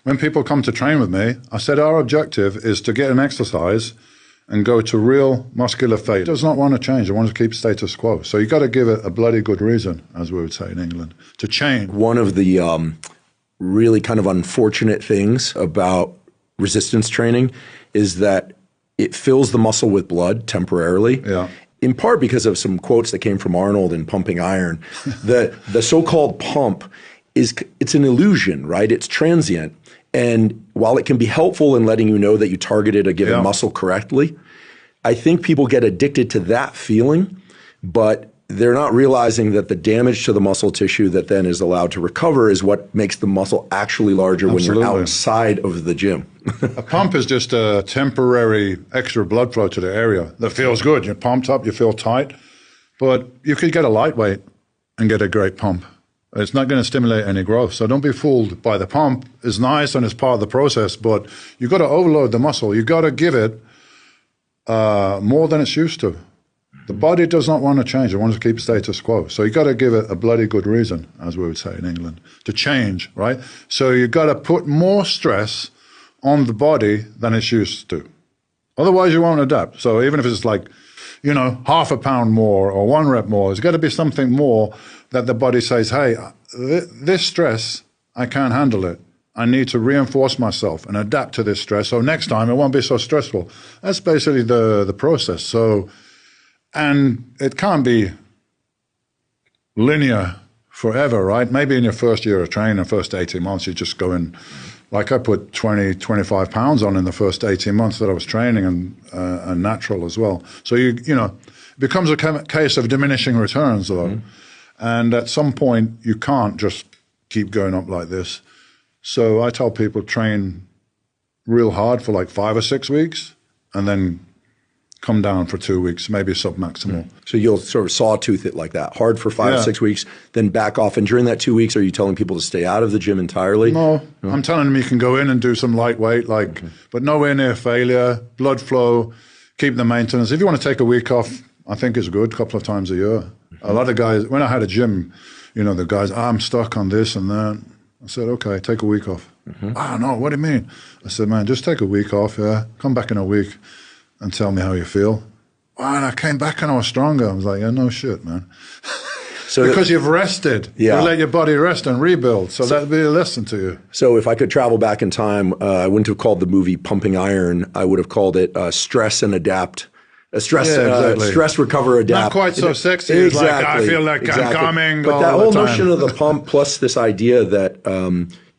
when people come to train with me, I said our objective is to get an exercise and go to real muscular failure. It does not want to change. It wants to keep status quo. So you got to give it a bloody good reason, as we would say in England, to change. One of the really kind of unfortunate things about resistance training is that it fills the muscle with blood temporarily. Yeah. In part because of some quotes that came from Arnold in Pumping Iron. The so-called pump it's an illusion, right? It's transient. And while it can be helpful in letting you know that you targeted a given muscle correctly, I think people get addicted to that feeling, but they're not realizing that the damage to the muscle tissue that then is allowed to recover is what makes the muscle actually larger when you're outside of the gym. A pump is just a temporary extra blood flow to the area that feels good. You're pumped up, you feel tight, but you could get a lightweight and get a great pump. It's not going to stimulate any growth. So don't be fooled by the pump. It's nice and it's part of the process, but you've got to overload the muscle. You've got to give it more than it's used to. The body does not want to change. It wants to keep status quo. So you've got to give it a bloody good reason, as we would say in England, to change, right? So you've got to put more stress on the body than it's used to. Otherwise, you won't adapt. So even if it's like, you know, half a pound more or 1 rep more, there's got to be something more that the body says, hey, this stress, I can't handle it. I need to reinforce myself and adapt to this stress. So next time it won't be so stressful. That's basically the process. So, and it can't be linear forever, right? Maybe in your first year of training, the first 18 months, you just go in. Like I put 20, 25 pounds on in the first 18 months that I was training and natural as well. So, you know, it becomes a case of diminishing returns though. Mm-hmm. And at some point, you can't just keep going up like this. So I tell people train real hard for like 5 or 6 weeks and then come down for 2 weeks, maybe submaximal. So you'll sort of sawtooth it like that, hard for 5 or 6 weeks, then back off. And during that 2 weeks, are you telling people to stay out of the gym entirely? No, I'm telling them you can go in and do some lightweight, but nowhere near failure, blood flow, keep the maintenance. If you want to take a week off, I think it's good, a couple of times a year. A lot of guys, when I had a gym, you know, the guys, I'm stuck on this and that. I said, okay, take a week off. No, what do you mean? I said, man, just take a week off, come back in a week and tell me how you feel. And I came back and I was stronger. I was like, yeah, no shit, man. So because you've rested. You let your body rest and rebuild. So that'd be a lesson to you. So if I could travel back in time, I wouldn't have called the movie Pumping Iron. I would have called it Stress and Adapt. Stress, recover, adapt. Not quite so sexy. Exactly. Like, I feel like I'm coming. But that whole notion of the pump plus this idea that,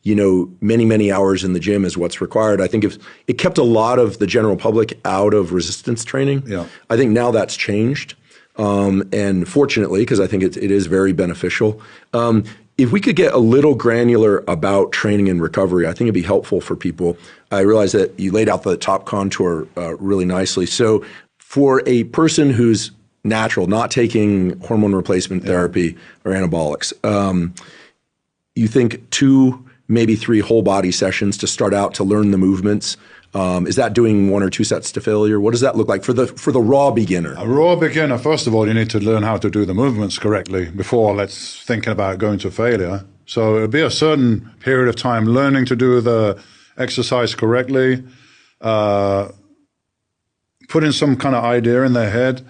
you know, many, many hours in the gym is what's required. I think it kept a lot of the general public out of resistance training. Yeah. I think now that's changed. And fortunately, because I think it is very beneficial. If we could get a little granular about training and recovery, I think it'd be helpful for people. I realize that you laid out the top contour really nicely. So for a person who's natural, not taking hormone replacement therapy or anabolics, you think 2, maybe 3 whole body sessions to start out to learn the movements. Is that doing 1 or 2 sets to failure? What does that look like for the raw beginner? A raw beginner, first of all, you need to learn how to do the movements correctly before thinking about going to failure. So it'll be a certain period of time learning to do the exercise correctly, putting some kind of idea in their head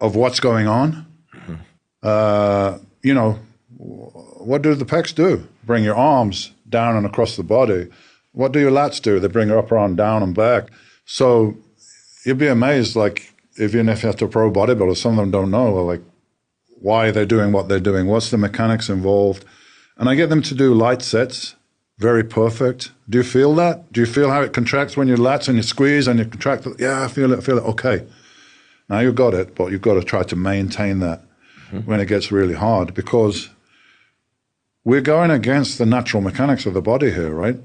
of what's going on. You know, what do the pecs do? Bring your arms down and across the body. What do your lats do? They bring your upper arm down and back. So you'd be amazed, like, even if you have to pro bodybuilders, some of them don't know, like, why they're doing what they're doing. What's the mechanics involved? And I get them to do light sets, very perfect. Do you feel that? Do you feel how it contracts when you lats and you squeeze and you contract? Yeah, I feel it, Okay. Now you've got it, but you've got to try to maintain that when it gets really hard, because we're going against the natural mechanics of the body here, right?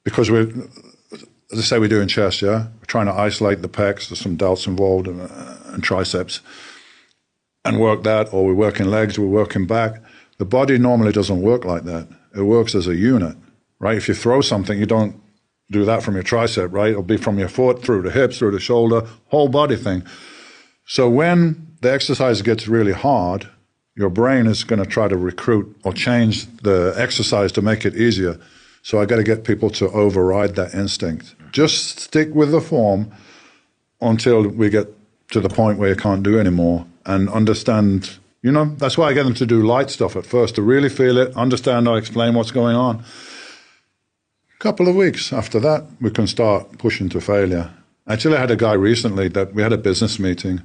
Because as I say, we do in chest, We're trying to isolate the pecs. There's some delts involved and triceps and work that, or we're working legs, we're working back. The body normally doesn't work like that. It works as a unit, right? If you throw something, you don't do that from your tricep, right? It'll be from your foot, through the hips, through the shoulder, whole body thing. So when the exercise gets really hard, your brain is going to try to recruit or change the exercise to make it easier. So I got to get people to override that instinct. Just stick with the form until we get to the point where you can't do anymore, and understand, you know, that's why I get them to do light stuff at first, to really feel it, understand, I explain what's going on. A couple of weeks after that, we can start pushing to failure. Actually, I had a guy recently that we had a business meeting,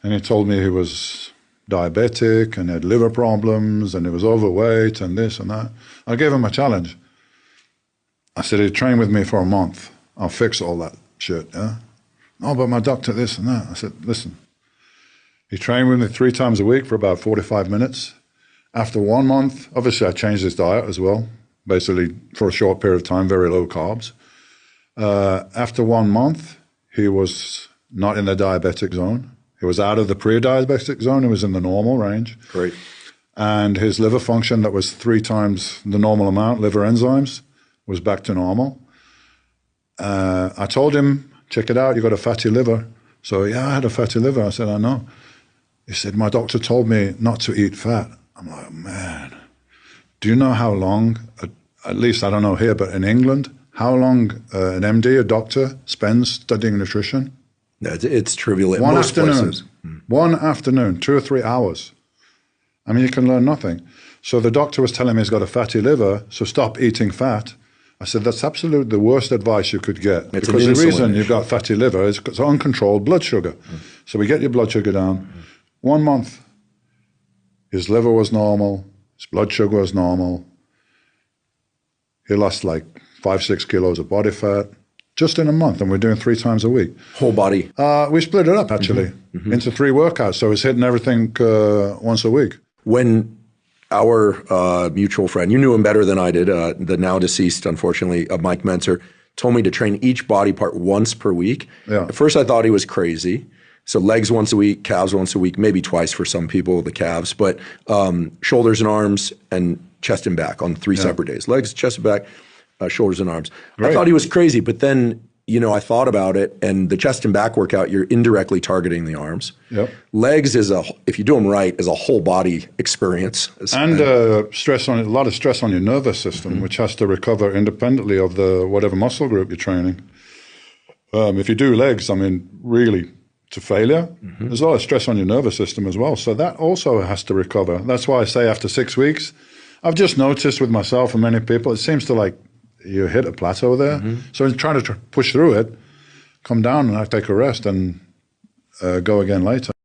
and he told me he was diabetic and had liver problems and he was overweight and this and that. I gave him a challenge. I said, he'd train with me for a month. I'll fix all that shit, yeah? Oh, but my doctor this and that. I said, listen, he trained with me 3 times a week for about 45 minutes. After 1 month, obviously I changed his diet as well, basically for a short period of time, very low carbs. After 1 month, he was not in the diabetic zone. He was out of the pre-diabetic zone. He was in the normal range. Great. And his liver function that was 3 times the normal amount, liver enzymes, was back to normal. I told him, check it out, you got a fatty liver. So, yeah, I had a fatty liver. I said, I know. He said, my doctor told me not to eat fat. I'm like, man, do you know how long, at least I don't know here, but in England, how long an MD, a doctor, spends studying nutrition? It's trivial in One most afternoon. places. One afternoon, 2 or 3 hours. I mean, you can learn nothing. So the doctor was telling me he's got a fatty liver, so stop eating fat. I said, that's absolutely the worst advice you could get. It's because the reason you've got fatty liver is it's uncontrolled blood sugar. So we get your blood sugar down. 1 month, his liver was normal, his blood sugar was normal. He lost like 5-6 kilos of body fat just in a month, and we're doing 3 times a week. Whole body? We split it up, actually, into 3 workouts. So he's hitting everything once a week. When our mutual friend, you knew him better than I did, the now deceased, unfortunately, Mike Mentor, told me to train each body part once per week. Yeah. At first I thought he was crazy. So legs once a week, calves once a week, maybe twice for some people, the calves, but shoulders and arms and chest and back on 3 separate days. Legs, chest and back, shoulders and arms. Right. I thought he was crazy, but then, you know, I thought about it, and the chest and back workout, you're indirectly targeting the arms. Yep. Legs is if you do them right, is a whole body experience. And a lot of stress on your nervous system, which has to recover independently of the whatever muscle group you're training. If you do legs, I mean, really to failure, there's a lot of stress on your nervous system as well. So that also has to recover. That's why I say after 6 weeks, I've just noticed with myself and many people, it seems to like you hit a plateau there. So in trying to push through it, come down and I take a rest and go again later.